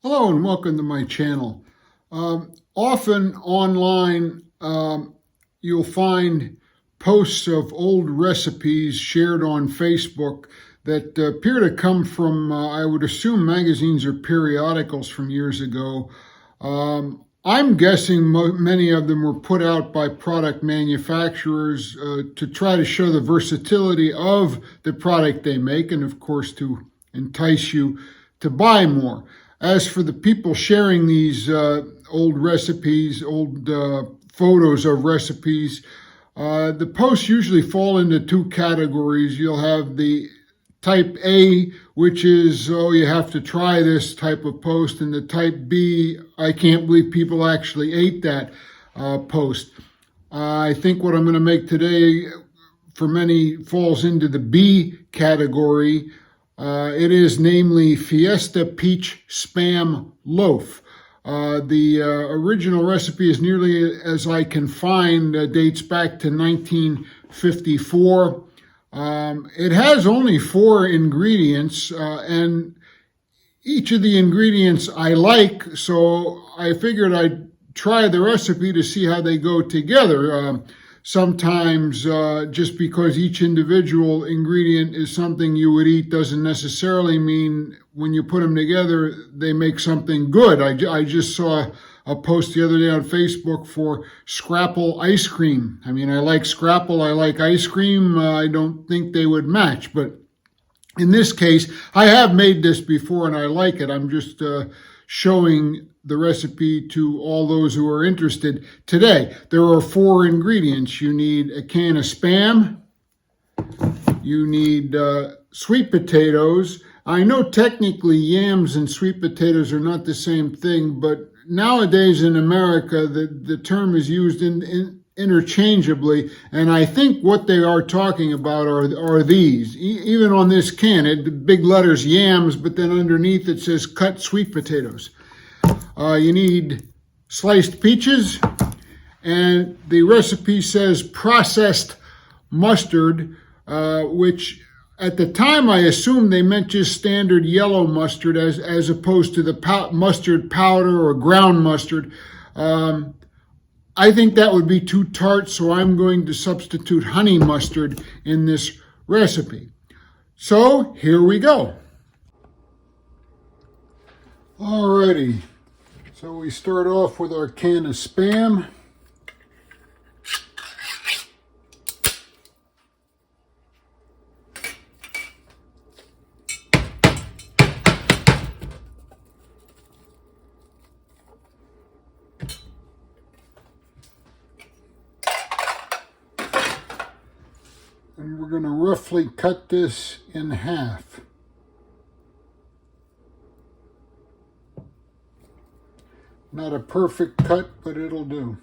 Hello and welcome to my channel. Often online you'll find posts of old recipes shared on Facebook that appear to come from, I would assume, magazines or periodicals from years ago. I'm guessing many of them were put out by product manufacturers to try to show the versatility of the product they make and, of course, to entice you to buy more. As for the people sharing these old recipes, old photos of recipes, the posts usually fall into two categories. You'll have the type A, which is, oh, you have to try this type of post, and the type B, I can't believe people actually ate that post. I think what I'm going to make today for many falls into the B category. It is namely Fiesta Peach-SPAM loaf. The original recipe, as nearly as I can find, dates back to 1954. It has only 4 ingredients, and each of the ingredients I like, so I figured I'd try the recipe to see how they go together. Sometimes just because each individual ingredient is something you would eat doesn't necessarily mean when you put them together they make something good. I just saw a post the other day on Facebook for Scrapple ice cream. I mean, I like Scrapple, I like ice cream. I don't think they would match, but in this case, I have made this before and I like it. I'm just showing the recipe to all those who are interested today. There are 4 ingredients. You need a can of Spam. You need sweet potatoes. I know technically yams and sweet potatoes are not the same thing, but nowadays in America, the term is used interchangeably, and I think what they are talking about are these. Even on this can, the big letters yams, but then underneath it says cut sweet potatoes. You need sliced peaches, and the recipe says processed mustard, which at the time I assumed they meant just standard yellow mustard as opposed to the mustard powder or ground mustard. I think that would be too tart, so I'm going to substitute honey mustard in this recipe. So here we go. Alrighty, so we start off with our can of Spam. And we're going to roughly cut this in half. Not a perfect cut, but it'll do.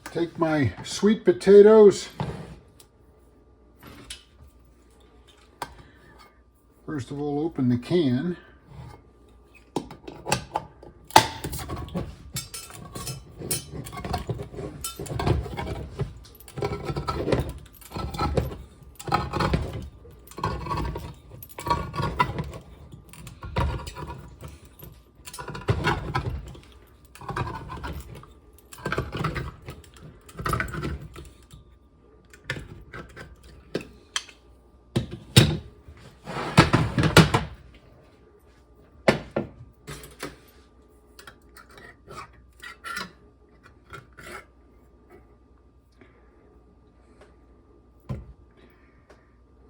Take my sweet potatoes. First of all, open the can.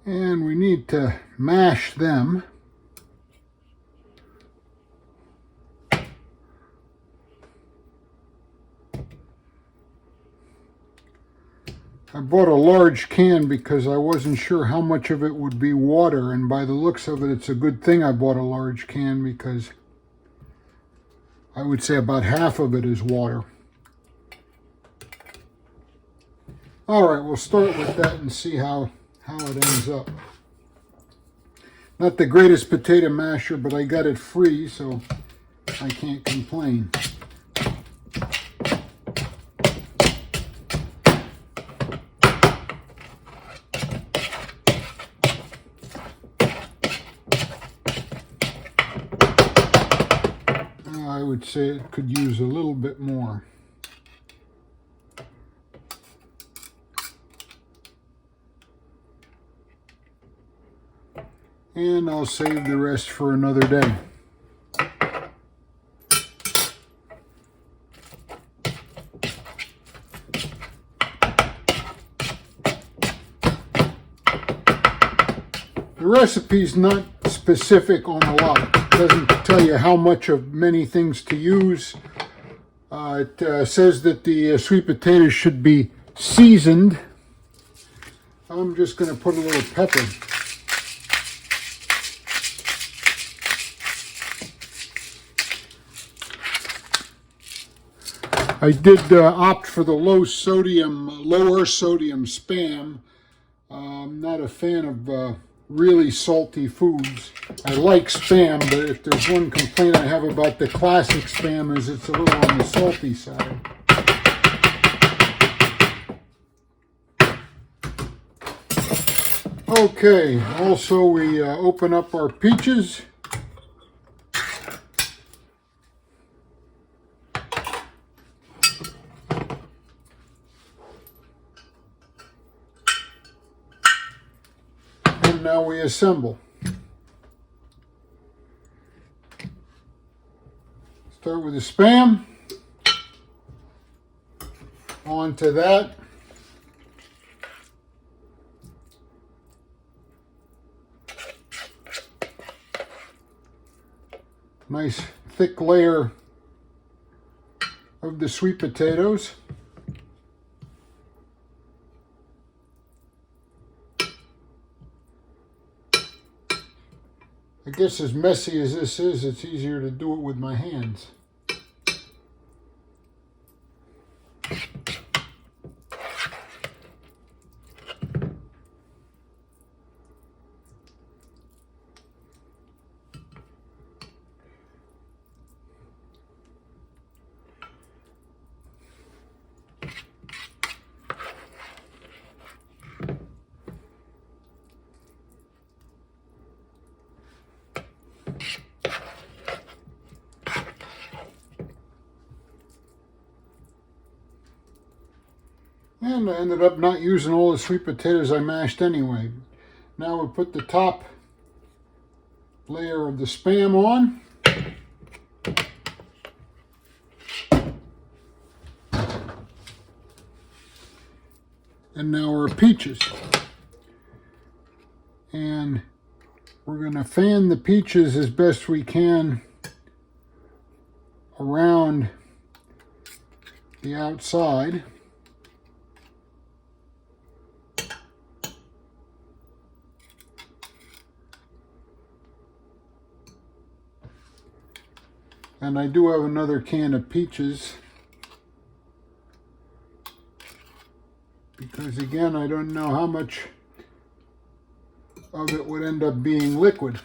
And we need to mash them. I bought a large can because I wasn't sure how much of it would be water, and by the looks of it, it's a good thing I bought a large can because I would say about half of it is water. All right, we'll start with that and see how it ends up. Not the greatest potato masher, but I got it free, so I can't complain. would say it could use a little bit more. And I'll save the rest for another day. The recipe's not specific on a lot. It doesn't tell you how much of many things to use. It says that the sweet potatoes should be seasoned. I'm just going to put a little pepper. I did opt for the lower sodium Spam. I'm not a fan of really salty foods. I like Spam, but if there's one complaint I have about the classic Spam is it's a little on the salty side. Okay, also we open up our peaches. And now we assemble. Start with the Spam. On to that. Nice thick layer of the sweet potatoes. I guess as messy as this is, it's easier to do it with my hands. And I ended up not using all the sweet potatoes I mashed anyway. Now we put the top layer of the Spam on. And now our peaches. And we're going to fan the peaches as best we can around the outside. And I do have another can of peaches because, again, I don't know how much of it would end up being liquid.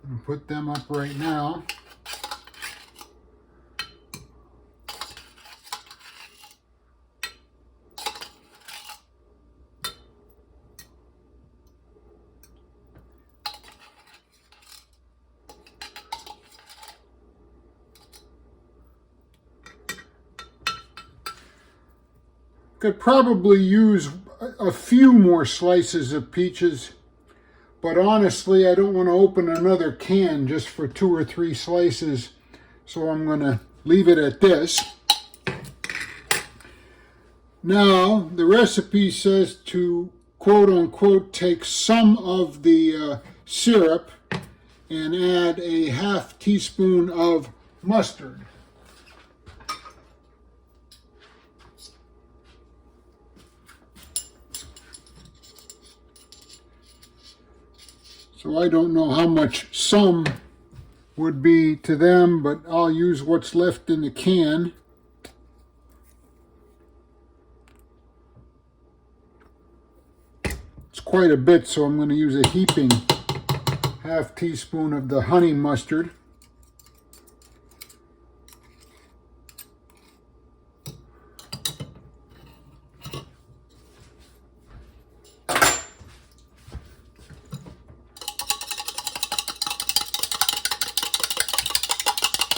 And put them up right now. Could probably use a few more slices of peaches, but honestly, I don't want to open another can just for 2 or 3 slices, so I'm going to leave it at this. Now, the recipe says to quote-unquote take some of the syrup and add a ½ teaspoon of mustard. So I don't know how much some would be to them, but I'll use what's left in the can. It's quite a bit, so I'm going to use a heaping half teaspoon of the honey mustard.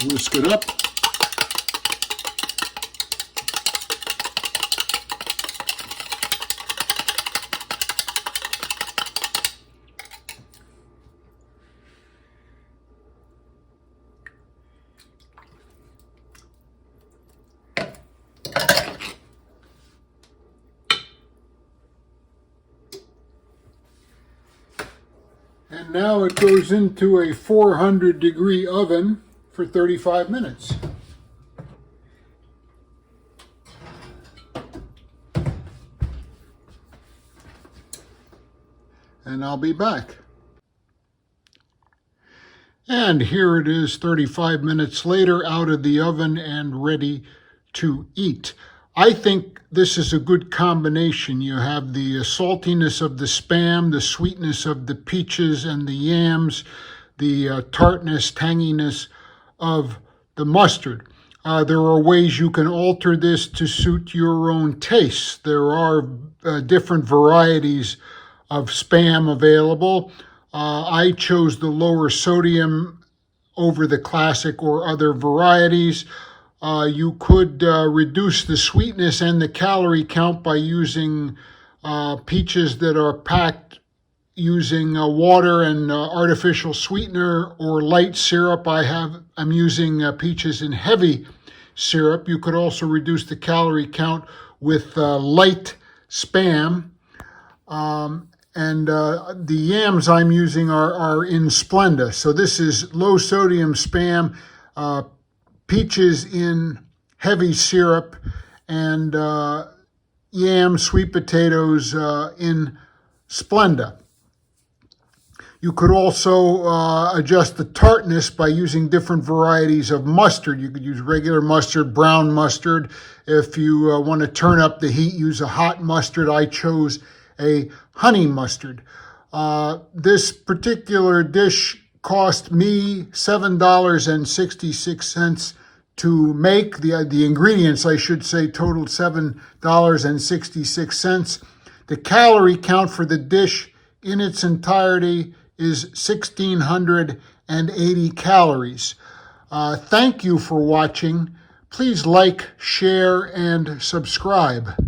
Whisk it up. And now it goes into a 400-degree oven for 35 minutes. And I'll be back. And here it is 35 minutes later, out of the oven and ready to eat. I think this is a good combination. You have the saltiness of the Spam, the sweetness of the peaches and the yams, the tartness, tanginess of the mustard. There are ways you can alter this to suit your own tastes. There are different varieties of Spam available. I chose the lower sodium over the classic or other varieties. You could reduce the sweetness and the calorie count by using peaches that are packed using water and artificial sweetener or light syrup. I'm using peaches in heavy syrup. You could also reduce the calorie count with light Spam. And the yams I'm using are in Splenda. So this is low sodium Spam, peaches in heavy syrup, and yam, sweet potatoes in Splenda. You could also adjust the tartness by using different varieties of mustard. You could use regular mustard, brown mustard. If you want to turn up the heat, use a hot mustard. I chose a honey mustard. This particular dish cost me $7.66 to make. The ingredients, I should say, totaled $7.66. The calorie count for the dish in its entirety is 1,680 calories. Thank you for watching. Please like, share, and subscribe.